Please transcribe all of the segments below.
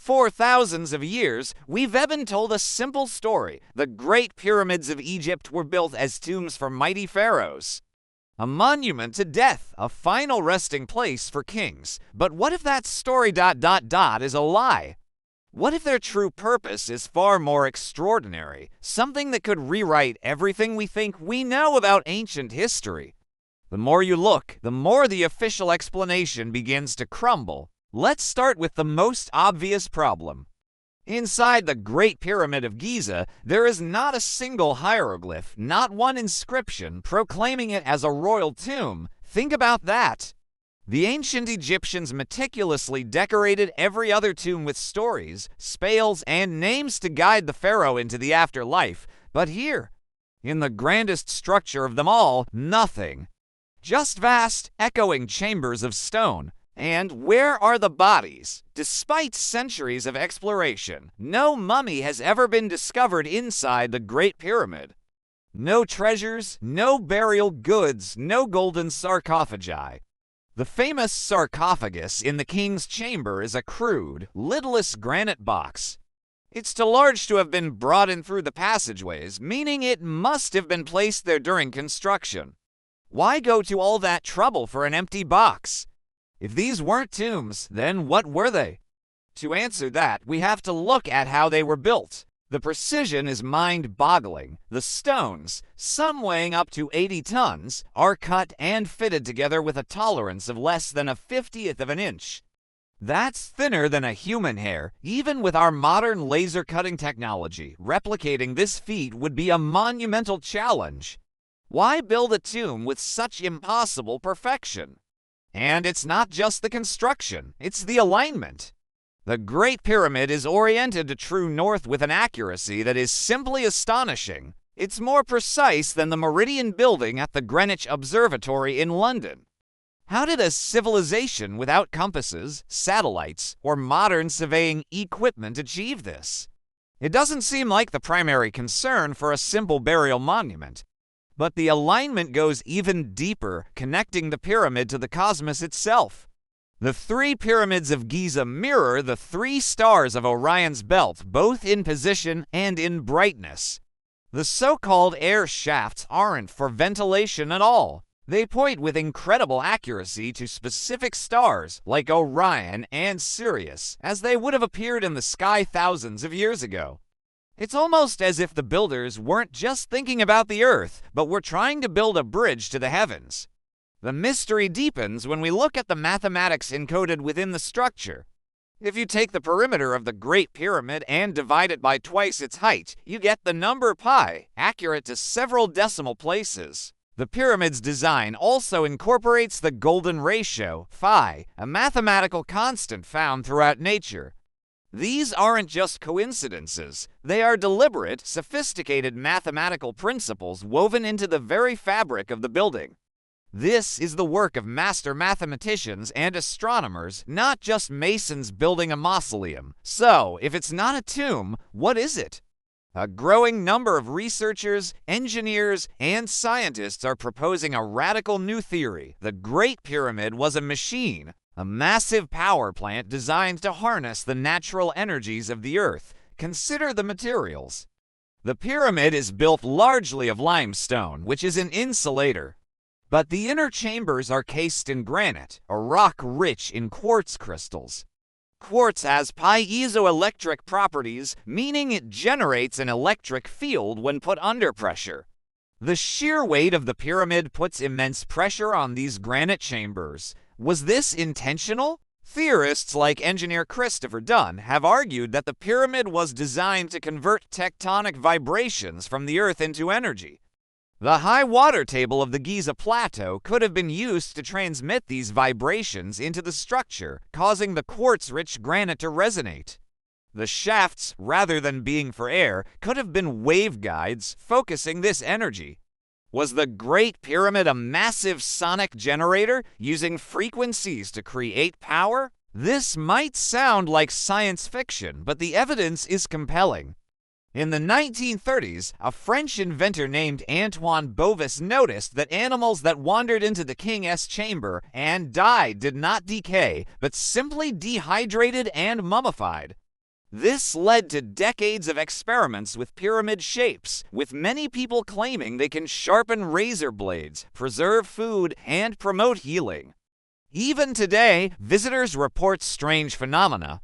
For thousands of years, we've been told a simple story. The Great Pyramids of Egypt were built as tombs for mighty pharaohs. A monument to death, a final resting place for kings. But what if that story is a lie? What if their true purpose is far more extraordinary, something that could rewrite everything we think we know about ancient history? The more you look, the more the official explanation begins to crumble. Let's start with the most obvious problem. Inside the Great Pyramid of Giza, there is not a single hieroglyph, not one inscription proclaiming it as a royal tomb. Think about that. The ancient Egyptians meticulously decorated every other tomb with stories, spells, and names to guide the pharaoh into the afterlife. But here, in the grandest structure of them all, nothing. Just vast, echoing chambers of stone. And where are the bodies? Despite centuries of exploration, no mummy has ever been discovered inside the Great Pyramid. No treasures, no burial goods, no golden sarcophagi. The famous sarcophagus in the king's chamber is a crude, lidless granite box. It's too large to have been brought in through the passageways, meaning it must have been placed there during construction. Why go to all that trouble for an empty box? If these weren't tombs, then what were they? To answer that, we have to look at how they were built. The precision is mind-boggling. The stones, some weighing up to 80 tons, are cut and fitted together with a tolerance of less than a 50th of an inch. That's thinner than a human hair. Even with our modern laser cutting technology, replicating this feat would be a monumental challenge. Why build a tomb with such impossible perfection? And it's not just the construction, it's the alignment. The Great Pyramid is oriented to true north with an accuracy that is simply astonishing. It's more precise than the Meridian building at the Greenwich Observatory in London. How did a civilization without compasses, satellites, or modern surveying equipment achieve this? It doesn't seem like the primary concern for a simple burial monument. But the alignment goes even deeper, connecting the pyramid to the cosmos itself. The three pyramids of Giza mirror the three stars of Orion's belt, both in position and in brightness. The so-called air shafts aren't for ventilation at all. They point with incredible accuracy to specific stars like Orion and Sirius, as they would have appeared in the sky thousands of years ago. It's almost as if the builders weren't just thinking about the Earth, but were trying to build a bridge to the heavens. The mystery deepens when we look at the mathematics encoded within the structure. If you take the perimeter of the Great Pyramid and divide it by twice its height, you get the number pi, accurate to several decimal places. The pyramid's design also incorporates the golden ratio, phi, a mathematical constant found throughout nature. These aren't just coincidences. They are deliberate, sophisticated mathematical principles woven into the very fabric of the building. This is the work of master mathematicians and astronomers, not just masons building a mausoleum. So, if it's not a tomb, what is it? A growing number of researchers, engineers, and scientists are proposing a radical new theory. The Great Pyramid was a machine. A massive power plant designed to harness the natural energies of the Earth. Consider the materials. The pyramid is built largely of limestone, which is an insulator. But the inner chambers are cased in granite, a rock rich in quartz crystals. Quartz has piezoelectric properties, meaning it generates an electric field when put under pressure. The sheer weight of the pyramid puts immense pressure on these granite chambers. Was this intentional? Theorists like engineer Christopher Dunn have argued that the pyramid was designed to convert tectonic vibrations from the Earth into energy. The high water table of the Giza Plateau could have been used to transmit these vibrations into the structure, causing the quartz-rich granite to resonate. The shafts, rather than being for air, could have been waveguides focusing this energy. Was the Great Pyramid a massive sonic generator using frequencies to create power? This might sound like science fiction, but the evidence is compelling. In the 1930s, a French inventor named Antoine Bovis noticed that animals that wandered into the king's chamber and died did not decay, but simply dehydrated and mummified. This led to decades of experiments with pyramid shapes, with many people claiming they can sharpen razor blades, preserve food, and promote healing. Even today, visitors report strange phenomena.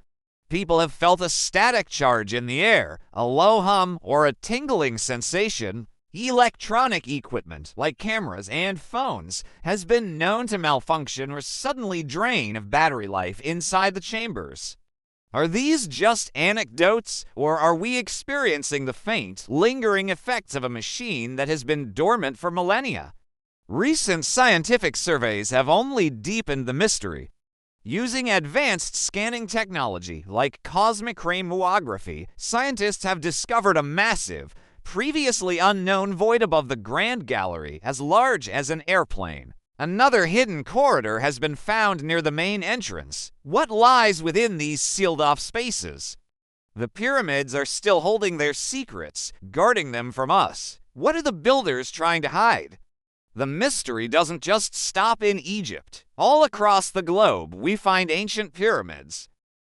People have felt a static charge in the air, a low hum, or a tingling sensation. Electronic equipment, like cameras and phones, has been known to malfunction or suddenly drain of battery life inside the chambers. Are these just anecdotes, or are we experiencing the faint, lingering effects of a machine that has been dormant for millennia? Recent scientific surveys have only deepened the mystery. Using advanced scanning technology like cosmic ray tomography, scientists have discovered a massive, previously unknown void above the Grand Gallery as large as an airplane. Another hidden corridor has been found near the main entrance. What lies within these sealed-off spaces? The pyramids are still holding their secrets, guarding them from us. What are the builders trying to hide? The mystery doesn't just stop in Egypt. All across the globe, we find ancient pyramids.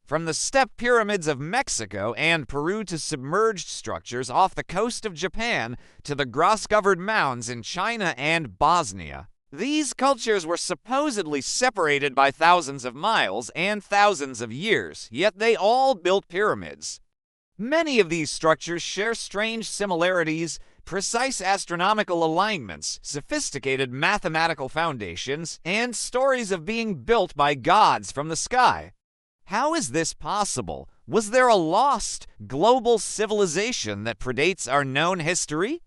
From the step pyramids of Mexico and Peru to submerged structures off the coast of Japan to the grass-covered mounds in China and Bosnia. These cultures were supposedly separated by thousands of miles and thousands of years, yet they all built pyramids. Many of these structures share strange similarities, precise astronomical alignments, sophisticated mathematical foundations, and stories of being built by gods from the sky. How is this possible? Was there a lost, global civilization that predates our known history?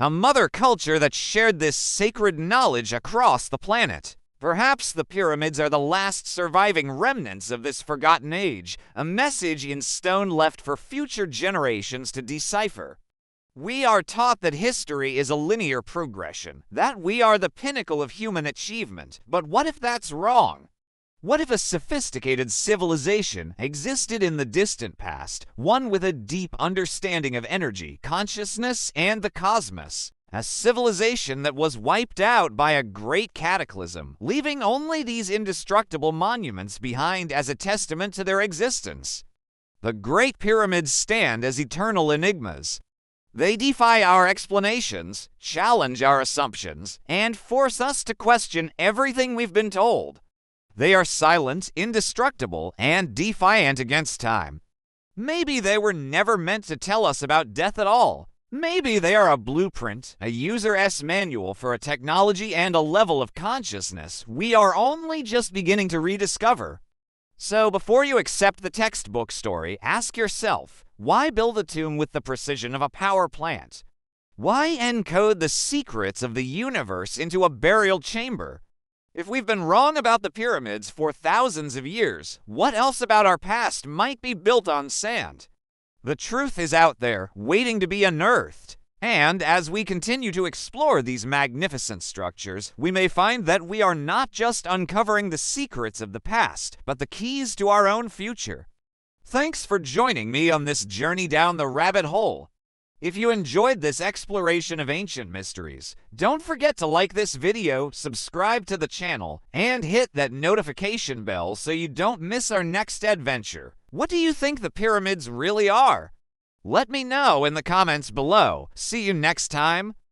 A mother culture that shared this sacred knowledge across the planet. Perhaps the pyramids are the last surviving remnants of this forgotten age, a message in stone left for future generations to decipher. We are taught that history is a linear progression, that we are the pinnacle of human achievement. But what if that's wrong? What if a sophisticated civilization existed in the distant past, one with a deep understanding of energy, consciousness, and the cosmos? A civilization that was wiped out by a great cataclysm, leaving only these indestructible monuments behind as a testament to their existence. The Great Pyramids stand as eternal enigmas. They defy our explanations, challenge our assumptions, and force us to question everything we've been told. They are silent, indestructible, and defiant against time. Maybe they were never meant to tell us about death at all. Maybe they are a blueprint, a user's manual for a technology and a level of consciousness we are only just beginning to rediscover. So before you accept the textbook story, ask yourself, why build a tomb with the precision of a power plant? Why encode the secrets of the universe into a burial chamber? If we've been wrong about the pyramids for thousands of years, what else about our past might be built on sand? The truth is out there, waiting to be unearthed. And as we continue to explore these magnificent structures, we may find that we are not just uncovering the secrets of the past, but the keys to our own future. Thanks for joining me on this journey down the rabbit hole. If you enjoyed this exploration of ancient mysteries, don't forget to like this video, subscribe to the channel, and hit that notification bell so you don't miss our next adventure. What do you think the pyramids really are? Let me know in the comments below. See you next time.